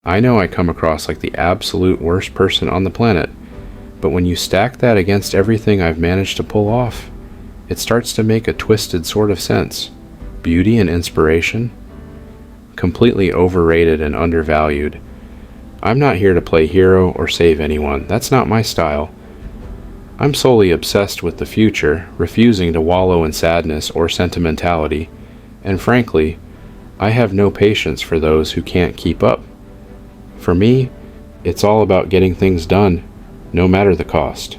I know I come across like the absolute worst person on the planet, but when you stack that against everything I've managed to pull off, it starts to make a twisted sort of sense. Beauty and inspiration? Completely overrated and undervalued. I'm not here to play hero or save anyone. That's not my style. I'm solely obsessed with the future, refusing to wallow in sadness or sentimentality, and frankly, I have no patience for those who can't keep up. For me, it's all about getting things done, no matter the cost.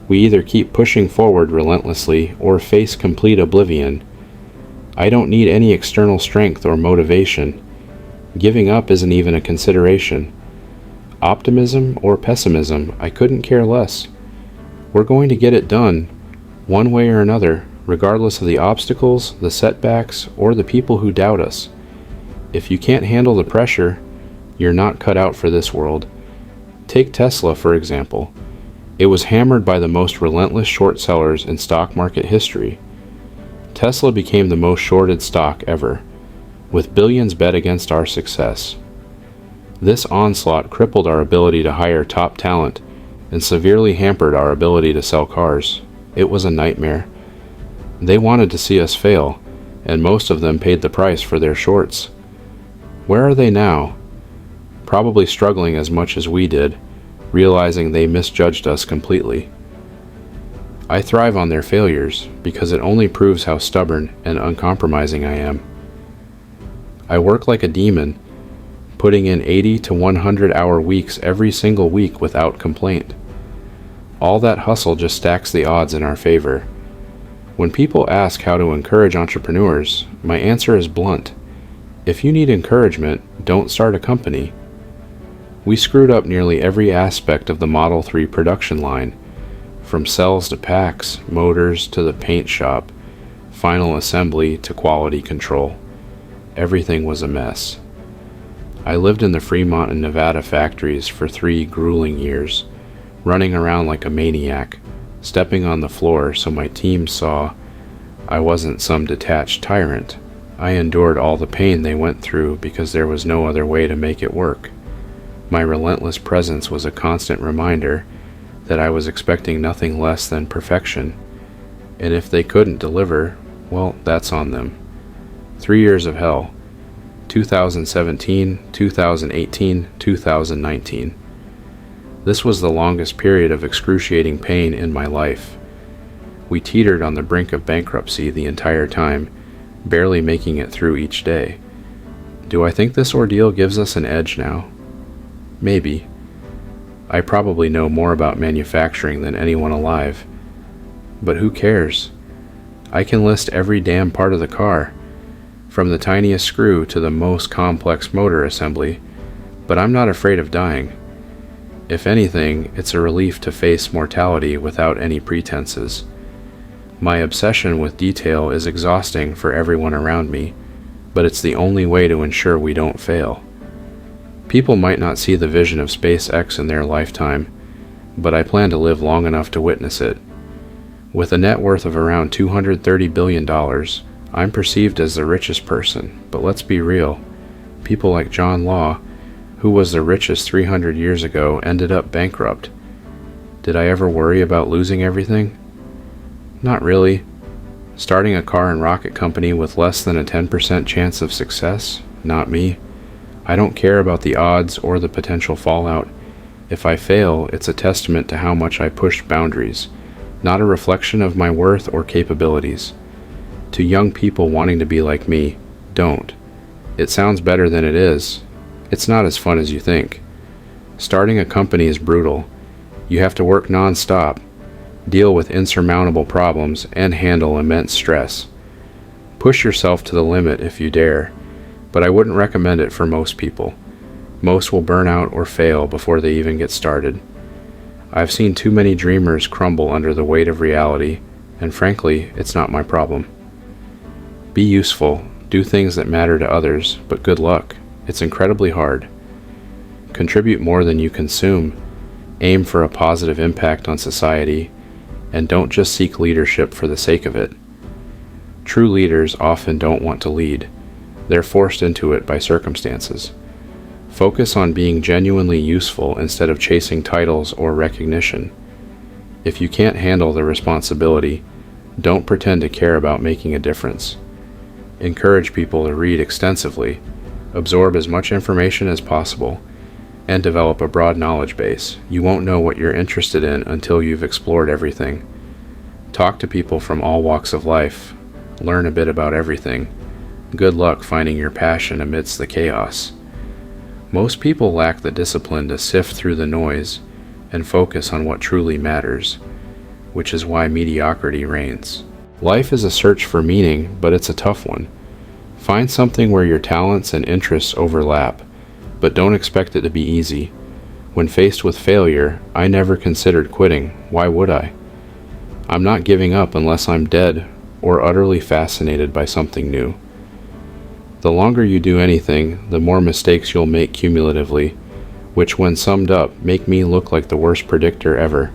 We either keep pushing forward relentlessly or face complete oblivion. I don't need any external strength or motivation. Giving up isn't even a consideration. Optimism or pessimism, I couldn't care less. We're going to get it done, one way or another, regardless of the obstacles, the setbacks, or the people who doubt us. If you can't handle the pressure, you're not cut out for this world. Take Tesla, for example. It was hammered by the most relentless short sellers in stock market history. Tesla became the most shorted stock ever, with billions bet against our success. This onslaught crippled our ability to hire top talent and severely hampered our ability to sell cars. It was a nightmare. They wanted to see us fail, and most of them paid the price for their shorts. Where are they now? Probably struggling as much as we did, realizing they misjudged us completely. I thrive on their failures because it only proves how stubborn and uncompromising I am. I work like a demon, putting in 80 to 100-hour weeks every single week without complaint. All that hustle just stacks the odds in our favor. When people ask how to encourage entrepreneurs, my answer is blunt. If you need encouragement, don't start a company. We screwed up nearly every aspect of the Model 3 production line, from cells to packs, motors to the paint shop, final assembly to quality control. Everything was a mess. I lived in the Fremont and Nevada factories for 3 grueling years, running around like a maniac, stepping on the floor so my team saw I wasn't some detached tyrant. I endured all the pain they went through because there was no other way to make it work. My relentless presence was a constant reminder that I was expecting nothing less than perfection, and if they couldn't deliver, well, that's on them. 3 years of hell. 2017, 2018, 2019. This was the longest period of excruciating pain in my life. We teetered on the brink of bankruptcy the entire time, barely making it through each day. Do I think this ordeal gives us an edge now? Maybe. I probably know more about manufacturing than anyone alive. But who cares? I can list every damn part of the car, from the tiniest screw to the most complex motor assembly, but I'm not afraid of dying. If anything, it's a relief to face mortality without any pretenses. My obsession with detail is exhausting for everyone around me, but it's the only way to ensure we don't fail. People might not see the vision of SpaceX in their lifetime, but I plan to live long enough to witness it. With a net worth of around $230 billion, I'm perceived as the richest person, but let's be real. People like John Law, who was the richest 300 years ago, ended up bankrupt. Did I ever worry about losing everything? Not really. Starting a car and rocket company with less than a 10% chance of success? Not me. I don't care about the odds or the potential fallout. If I fail, it's a testament to how much I pushed boundaries, not a reflection of my worth or capabilities. To young people wanting to be like me, don't. It sounds better than it is. It's not as fun as you think. Starting a company is brutal. You have to work non-stop, deal with insurmountable problems, and handle immense stress. Push yourself to the limit if you dare, but I wouldn't recommend it for most people. Most will burn out or fail before they even get started. I've seen too many dreamers crumble under the weight of reality, and frankly, it's not my problem. Be useful, do things that matter to others, but good luck. It's incredibly hard. Contribute more than you consume, aim for a positive impact on society, and don't just seek leadership for the sake of it. True leaders often don't want to lead. They're forced into it by circumstances. Focus on being genuinely useful instead of chasing titles or recognition. If you can't handle the responsibility, don't pretend to care about making a difference. Encourage people to read extensively, absorb as much information as possible, and develop a broad knowledge base. You won't know what you're interested in until you've explored everything. Talk to people from all walks of life. Learn a bit about everything. Good luck finding your passion amidst the chaos. Most people lack the discipline to sift through the noise and focus on what truly matters, which is why mediocrity reigns. Life is a search for meaning, but it's a tough one. Find something where your talents and interests overlap, but don't expect it to be easy. When faced with failure, I never considered quitting. Why would I? I'm not giving up unless I'm dead or utterly fascinated by something new. The longer you do anything, the more mistakes you'll make cumulatively, which when summed up make me look like the worst predictor ever.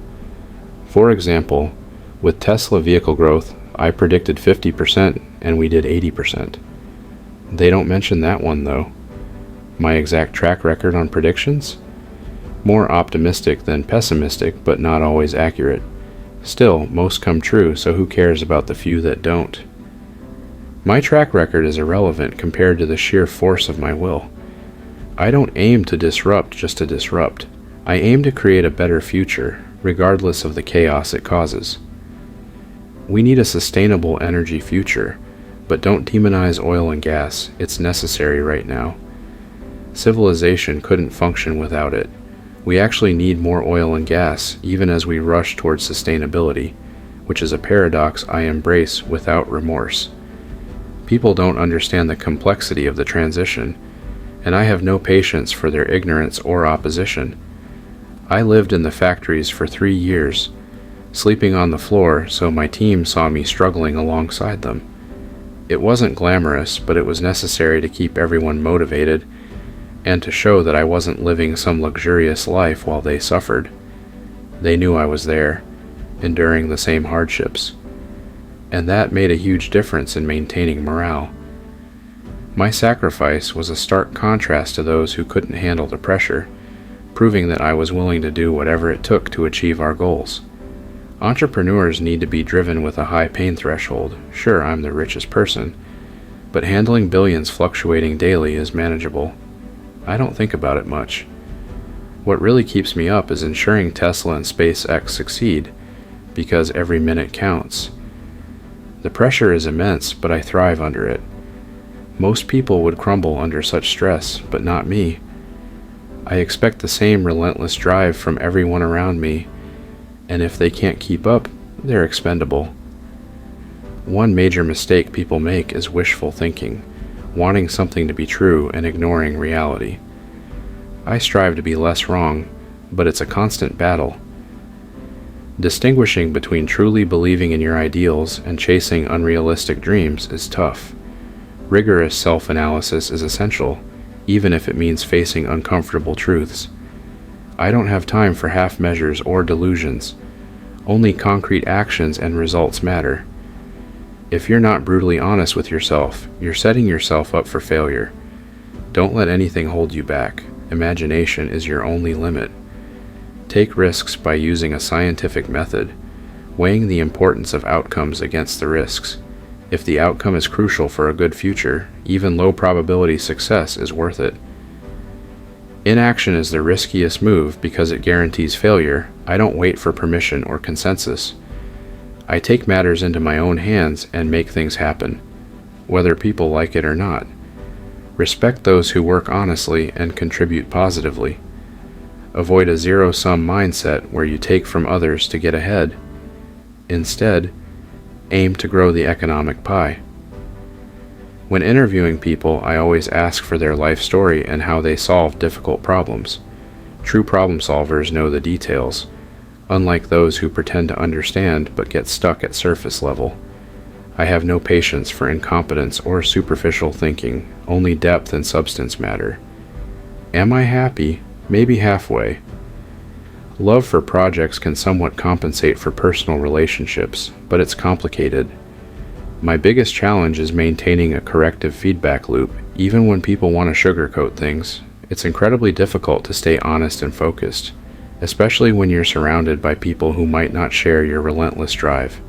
For example, with Tesla vehicle growth, I predicted 50% and we did 80%. They don't mention that one though. My exact track record on predictions? More optimistic than pessimistic, but not always accurate. Still, most come true, so who cares about the few that don't? My track record is irrelevant compared to the sheer force of my will. I don't aim to disrupt just to disrupt. I aim to create a better future, regardless of the chaos it causes. We need a sustainable energy future, but don't demonize oil and gas. It's necessary right now. Civilization couldn't function without it. We actually need more oil and gas, even as we rush towards sustainability, which is a paradox I embrace without remorse. People don't understand the complexity of the transition, and I have no patience for their ignorance or opposition. I lived in the factories for 3 years, sleeping on the floor so my team saw me struggling alongside them. It wasn't glamorous, but it was necessary to keep everyone motivated and to show that I wasn't living some luxurious life while they suffered. They knew I was there, enduring the same hardships, and that made a huge difference in maintaining morale. My sacrifice was a stark contrast to those who couldn't handle the pressure, proving that I was willing to do whatever it took to achieve our goals. Entrepreneurs need to be driven with a high pain threshold. Sure, I'm the richest person, but handling billions fluctuating daily is manageable. I don't think about it much. What really keeps me up is ensuring Tesla and SpaceX succeed, because every minute counts. The pressure is immense, but I thrive under it. Most people would crumble under such stress, but not me. I expect the same relentless drive from everyone around me, and if they can't keep up, they're expendable. One major mistake people make is wishful thinking, wanting something to be true and ignoring reality. I strive to be less wrong, but it's a constant battle. Distinguishing between truly believing in your ideals and chasing unrealistic dreams is tough. Rigorous self-analysis is essential, even if it means facing uncomfortable truths. I don't have time for half measures or delusions. Only concrete actions and results matter. If you're not brutally honest with yourself, you're setting yourself up for failure. Don't let anything hold you back. Imagination is your only limit. Take risks by using a scientific method, weighing the importance of outcomes against the risks. If the outcome is crucial for a good future, even low probability success is worth it. Inaction is the riskiest move because it guarantees failure. I don't wait for permission or consensus. I take matters into my own hands and make things happen, whether people like it or not. Respect those who work honestly and contribute positively. Avoid a zero-sum mindset where you take from others to get ahead. Instead, aim to grow the economic pie. When interviewing people, I always ask for their life story and how they solve difficult problems. True problem solvers know the details, unlike those who pretend to understand but get stuck at surface level. I have no patience for incompetence or superficial thinking. Only depth and substance matter. Am I happy? Maybe halfway. Love for projects can somewhat compensate for personal relationships, but it's complicated. My biggest challenge is maintaining a corrective feedback loop, even when people want to sugarcoat things. It's incredibly difficult to stay honest and focused, especially when you're surrounded by people who might not share your relentless drive.